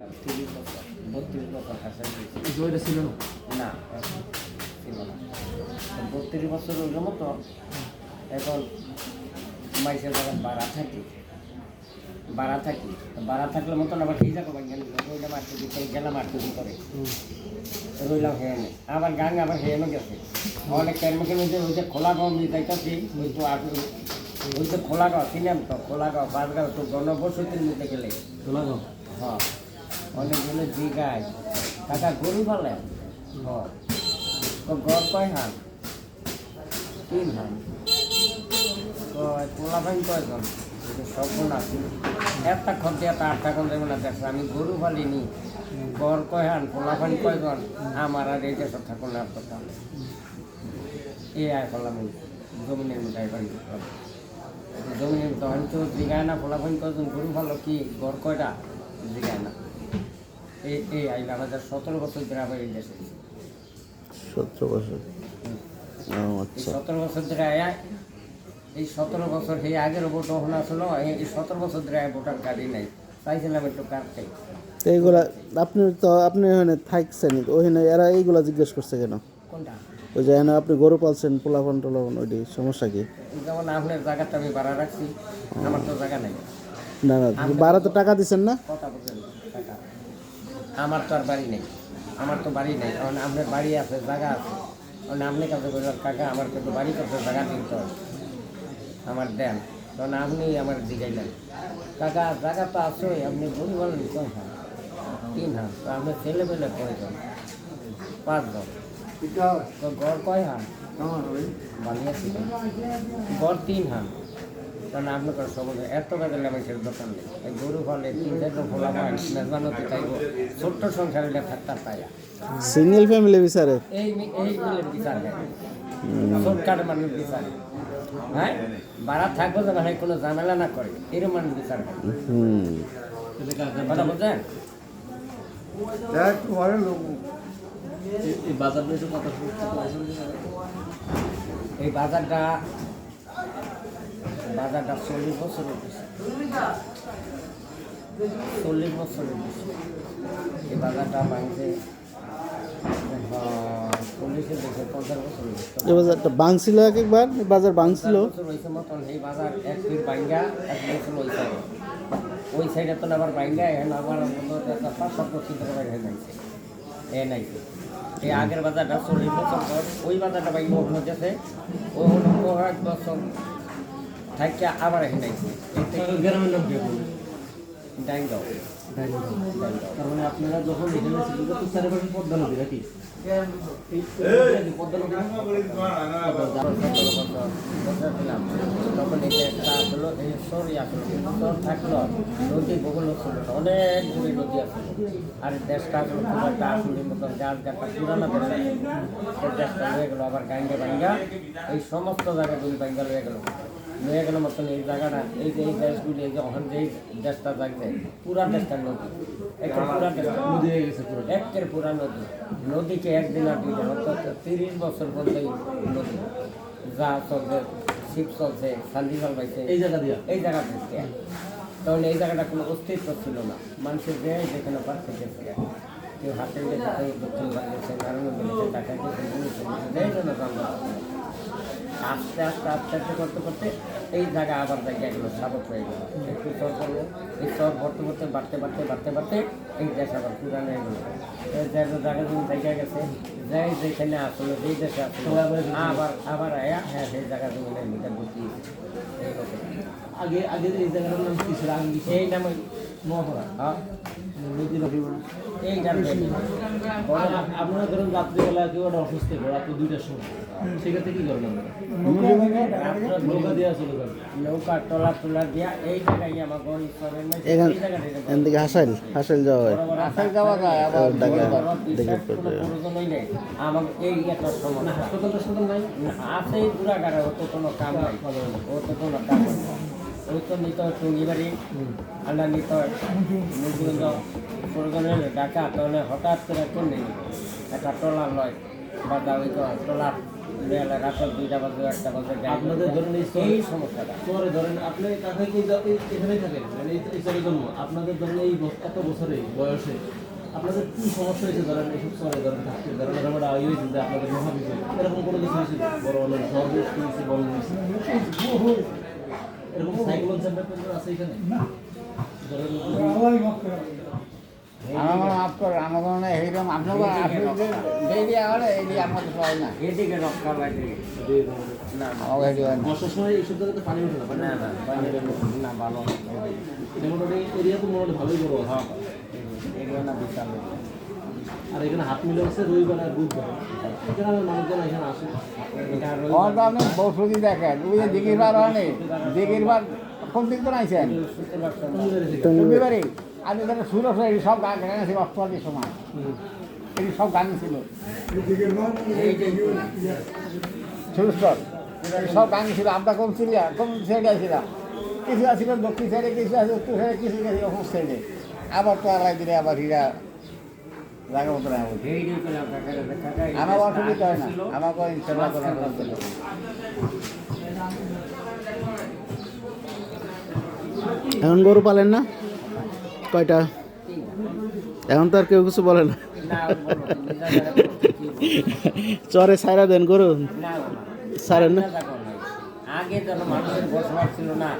30 বছর 32 বছর হাসান জয়টা ছিল না? না ছিল না 32 বছর হইল মতো এখন মাইসের যখন বাড়া থাকলে মতন আবার সেই যাবো রইলা মারতে দিতে গেলাম মারতে করে রইলাম হেয়ানে আবার গাং আবার হেয়ানো গেছে অনেক ক্যারমেকের মধ্যে ওই যে খোলা গাঁও নিয়ে যাইতেছি ওই তো ওই যে খোলা গাঁও চিনেন তো খোলা গাঁও বাসগাঁও তো গণবসতির মধ্যে গেলে তোলাগাঁও। হ্যাঁ অনেকগুলো জিগায় কাকা গরু বলে হ্যাঁ তো গড় কয় হান 3 হান তো পোলা ভাই কয়জন সব আছে একটা খদ্দে একটা 8 টাকা দেবো না দেখো আমি গরু ফালিনি গড় কয় হান পোলা ভাই কয়জন আমার আর এই দেশ থাকুন আর কথা এই আয় করলাম জমিনের মধ্যে জমিনের তখন তো জিগায় না পোলা ভাই কয়জন গরু ভালো কি গড় কয়টা জিগায় না এই আইলা আমাদের 17 বছর ধরে এই দেশে 17 বছর। আচ্ছা 17 বছর ধরে আয়া এই 17 বছর এই আগের ভোট হন আসলো এই 17 বছর ধরে ভোটার কার্ডই নাই চাইছিলাম একটু কার্ড চাই তো এইগুলা আপনি ওখানে থাকছেন ওখানে এরা এইগুলা জিজ্ঞেস করছে কেন? কোনটা ওই যে এখানে আপনি গরু পালছেন পোলাপান টোলাপান ওইটি সমস্যা কি? যেমন আপনার জায়গাটা আমি ভাড়া রাখছি আমার তো জায়গা নাই না না ভাড়া তো টাকা দিচ্ছেন না? কথা বলছেন টাকা আমার তো আর বাড়ি নেই কারণ আপনার বাড়ি আছে জায়গা আছে কারণ আপনি কাছে বললেন কাকা আমার কিন্তু বাড়ি করতে জায়গা দিতে হবে আমার দেন কারণ আপনি আমার জিগাইলেন কাকা জায়গা তো আসোই আপনি গরু বলেন কয় হান 3 হান তো আপনার ছেলে পেলে কয়জন 5 জন তো গড় কয় হান বানিয়ে ছিল গড় 3 হান কারণ আপনার সম্বন্ধে এত বেদলে মানুষের দোকান নেই এই গরু ফলে 3-4 ফোলা পায় মেজবানতি চাইব ছোট্ট সংসারে থাকতে পায় সিঙ্গেল ফ্যামিলি বিচারে এই মিলের বিচার শর্টকাট মানুষ বিচার হ্যাঁ বাড়া থাকবো যে ভাই কোনো ঝামেলা না করে এরকম মানুষ বিচার কথা বলছেন এই বাজারটা একটু কথা এই বাজারটা 40 বছরের বেশি 40 বছরের বেশি এই বাজারটা ভাঙছে 40-এর বেশি 50 বছরের বেশি এই বাজারটা ভাঙছিল একবার বাজার ভাঙছিল মতন এই বাজার এক ফিট ভাঙ্গা এক বছর ওই সাইডে তো আবার ভাঙ্গা এখন আবার 5-7 ফিট বাইরে নাইছে নাইছে এই আগের বাজারটা 40 বছর পর ওই বাজারটা ভাঙ্গা ওখানে গেছে ও এক বছর থাকে আবার এখানে নাইছে গ্রামের নাম কি ডাইঙ্গাও তার মানে আপনারা যখন এখানে ছিলেন তো চারিপাশে পদ্মা নদী নাকি? পদ্মা নদী তখন এই দেশটা আসলো এই সরই আসলো সর থাকলো নদী বহুল ছিল অনেক দূরে নদী আসলো আর দেশটা আসলো খুব একটা আসলের মতন গাছ গাছটা পুরানো দেশ সেই দেশটা হয়ে গেলো আবার গাঙ্গে ভাঙ্গা এই সমস্ত জায়গায় দুই ভাঙ্গা হয়ে গেলো মতন এই জায়গাটা এই যে এই দেশগুলি এই যে ওখান যে দেশটা থাকবে পুরা দেশটা নদী একের পুরা দেশটা নদী হয়ে গেছে পুরো। একের পুরা নদীকে একদিন আর 2 দিন অর্থাৎ 30 বছর পর্যন্ত নদী যা চলছে শিব চলছে সান্দিজাল পাইছে এই জায়গা দিয়া এই জায়গা থেকে তাহলে এই জায়গাটা কোনো অস্তিত্ব ছিল না মানুষের যে যেখানে পাচ্ছে গেছে কেউ হাতের গেছে কেউ দক্ষিণ ভাগ গেছে নারায়ণ গেছে টাকা গেছে যে জন্য আস্তে করতে এই জায়গা আবার জায়গা এগুলো সাবক হয়ে গেল একটু চর করলো এই চর বাড়তে এই দেশ আবার পুরানো হয়ে গেলো জায়গা জমি জায়গা গেছে যাই যেখানে আসলো যেই দেশে আসলো আবার আয়া হ্যাঁ সেই জায়গা জমি নেই মিটার ভর্তি এই কথা আগে এই জায়গাটার নাম কি ছিল? আগে এই নাম নোয়াপাড়া। হ্যাঁ নদী এই জানবে আপনারা ধরুন রাত্রিবেলা কেউ একটা অসুস্থ হলো রাত্রি 2টার সময় সেক্ষেত্রে কি করেন আপনারা? নৌকা দিয়ে চলে যান। নৌকা টলা দিয়া এই জায়গায় আমার গড় ঈশ্বরের এখান থেকে হাসাইল যাওয়া হয় যাওয়া যায় আবার ঢাকা প্রয়োজনই নেই আমার এই একটা সমস্যা হাসপাতাল নাই আছে পুরাগারে অত কোনো কাম নাই ওই তো নিত টুঙ্গিবাড়ি আন্ডা নিত মুরগিগঞ্জ প্রয়োজনে ডাকা তাহলে হঠাৎ করে কোন নেই একটা ট্রলার লয় বা ওই তো ট্রলার বেলা রাতের 2টা বাজে 1টা বাজে আপনাদের ধরেন এই সমস্যাটা শহরে ধরেন আপনি কাকে কি এখানেই থাকেন মানে এই শহরের জন্য আপনাদের ধরেন এই এত বছরে বয়সে আপনাদের কি সমস্যা হয়েছে ধরেন এইসব শহরে ধরেন থাকতে ধরেন আমরা আগে হয়েছে যে আপনাদের মহাবিদ্য এরকম কোনো কিছু হয়েছে বড় অনেক শহর হয়েছে বন্ধ হয়েছে এরকম সাইক্লোন সেন্টার আছে এখানে ধরেন আমার মাফ করে আমার মনে হয় এইরকম আপনাকে আসলে ডেইলি আমার এই আমাদের পাই না এদিকে রক্ষা বাইরে না আমাকে এটি হয় না বর্ষার সময় এইসব জায়গাতে পানি ওঠে না পানি না না না ভালো এটা মোটামুটি এরিয়া তো মোটামুটি ভালোই বড় হ্যাঁ এগুলো না বিশাল আর এখানে হাত মিলে হচ্ছে রবিবার আর বুধবার গ্রামের মানুষজন এখানে আসে এটা আমার তো আপনি বসুদি দেখেন ওই যে দিঘির বার হয়নি দিঘির বার কোন দিক তো নাইছেন শনিবারে আমি এখানে সুর আছে এই সব গান গান ছিল অষ্টআশির সময় এই সব গান ছিল সুরস্বর সব গান ছিল আমরা কোন সিরিয়া কোন সাইডে ছিলাম কিছু আছিল দক্ষিণ সাইডে কিছু আছে উত্তর সাইডে কিছু গেছে অপর সাইডে আবার তো আলাই দিলে আবার হীরা জায়গা মতো না আমার অসুবিধা হয় না আমাকে ইনশাল্লাহ করার ছিল এখন গরু পালেন না কয়টা এখন তো আর কেউ কিছু বলে না চরে সাইরা দেন গরু সারেন না আগে যখন মানুষের বসবাস ছিল না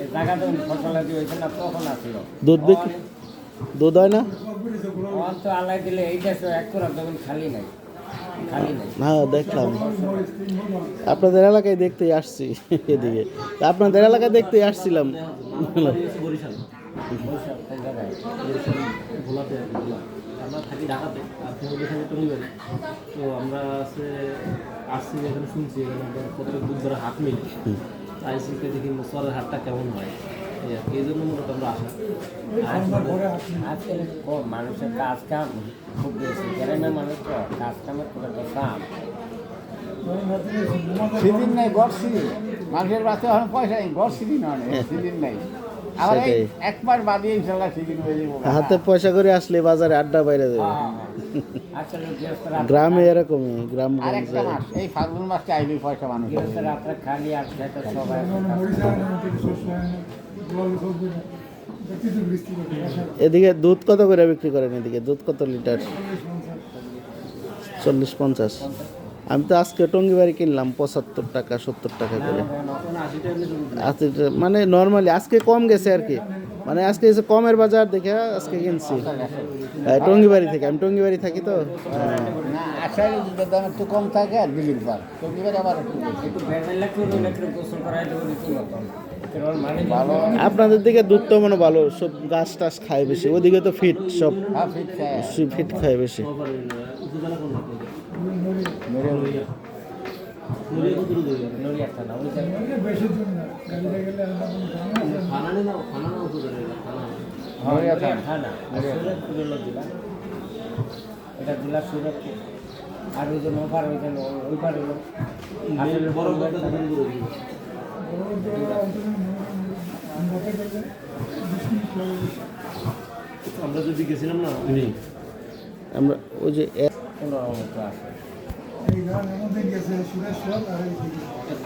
এই জায়গা যখন ফসলাদি হয়েছে না তখন আসলো দুধ বিক্রি দুধ হয় না তো আল্লাহ দিলে এইটা তো এক করার যখন খালি নাই খালি নাই না দেখলাম আপনাদের এলাকায় দেখতেই আসছি এদিকে তা আপনাদের এলাকায় দেখতেই আসছিলাম বরিশাল ওইসব সেই জায়গায় বরিশাল ভোলাতে আর কি ভোলা আমরা থাকি ঢাকাতে আর ফ্যামিলি থাকি টঙ্গিবাড়ি তো আমরা আসছি এখানে শুনছি এখানে প্রত্যেক বুধবার হাট মিলে আইসিকে দেখি সরের হাটটা কেমন হয় এই আর কি এই জন্য মূলত আমরা আসা আজকাল মানুষের কাজ কাম খুব বেশি গ্রামের মানুষ তো কাজ কামের খুব একটা কাম সিদিন নাই গড় সিদিন মানুষের বাচ্চা এখন পয়সা নেই গড় সিদিন হয় সিদিন নাই আবার এই সেটাই। এক মাস বাদে ইনশাল্লাহ সিদিন হয়ে যাবো হাতে পয়সা করে আসলে বাজারে আড্ডা বাইরে যাবে আসলে গৃহস্থরা গ্রামে এরকমই আর গ্রামগঞ্জে একটা মাস এই ফাল্গুন মাসটা আইবি পয়সা মানুষ গৃহস্থরা আপনার খালি আর খেতে সবাই এদিকে দুধ কত করে বিক্রি করেন এদিকে দুধ কত লিটার 40-50 আমি তো আজকে টঙ্গিবাড়ি কিনলাম 75 টাকা 70 টাকা করে আজকে মানে নর্মালি আজকে কম গেছে আর কি মানে আজকে এসে কমের বাজার দেখে আজকে কিনছি টঙ্গিবাড়ি থেকে আমি টঙ্গিবাড়ি থাকি তো না আষাঢ় দুধের দাম একটু কম থাকে আর দিলির পর টঙ্গিবার আবার একটু বেশি। একটু ভেজাল গোসল করাই দেবো রীতি মতন মানে ভালো আপনাদের দিকে দুধ তো মনে ভালো সব গাছ টাছ খায় বেশি ওদিকে তো ফিট সব হ্যাঁ ফিট খায় ফিট খায় বেশি উপজেলা কোন মেরে নড়িয়া কত দূর যাবে নড়িয়া থানা ওই জায়গায় ফানানি না ফানানা উপজেলা ফানা নড়িয়া থানা সুরতপুর হলো জেলা এটা জেলা সুরতপুর আর ওই জন্য ওপার ওই জন্য ওই পার হলো আসলে বড় বড় কত দূর যাবে আমরা যদি গেছিলাম না আমরা ওই যে কোনো মতো আছে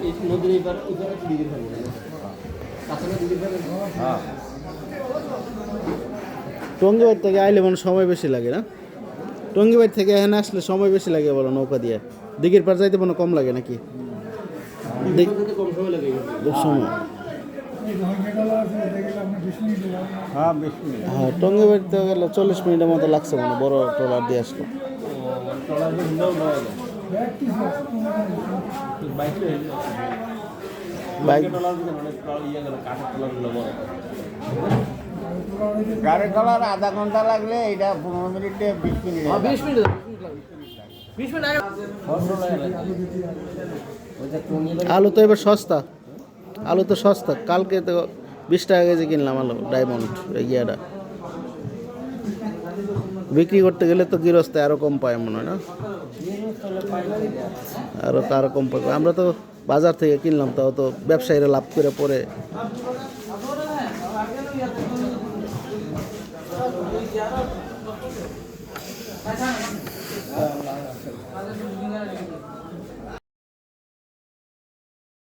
এই নদীর এইবার ওইবার দিদির ভালো কাছাকাছি দিদির ভালো হ্যাঁ টঙ্গিবাড়ি থেকে আইলে মানে সময় বেশি লাগে না টঙ্গিবাড়ি থেকে এখানে আসলে সময় বেশি লাগে বলো নৌকা দিয়ে দিঘির পার যাইতে মনে কম লাগে নাকি কম সময় লাগে খুব সময় হ্যাঁ বেশি নেই। হ্যাঁ টঙ্গিবাড়িতে গেলে 40 মিনিটের মতো লাগছে মানে বড় ট্রলার দিয়ে আসলো ট্রলার হিন্দাও নয় বাইক বাইক ট্রলার দিতে মানে ইয়ে গেল কাঠের ট্রলারগুলো বড় গাড়ি চলার আধা ঘন্টা লাগলে এটা 15 মিনিটে 20 মিনিট 20 মিনিট 20 মিনিট আগে ফসল ওই যে টঙ্গিবাড়ি আলু তো এবার সস্তা আলু তো সস্তা কালকে তো 20 টাকা কেজি কিনলাম আলু ডায়মন্ড ইয়েটা বিক্রি করতে গেলে তো গৃহস্থ আরও কম পায় মনে হয় না আরও কম পাবে আমরা তো বাজার থেকে কিনলাম তাও তো ব্যবসায়ীরা লাভ করে পরে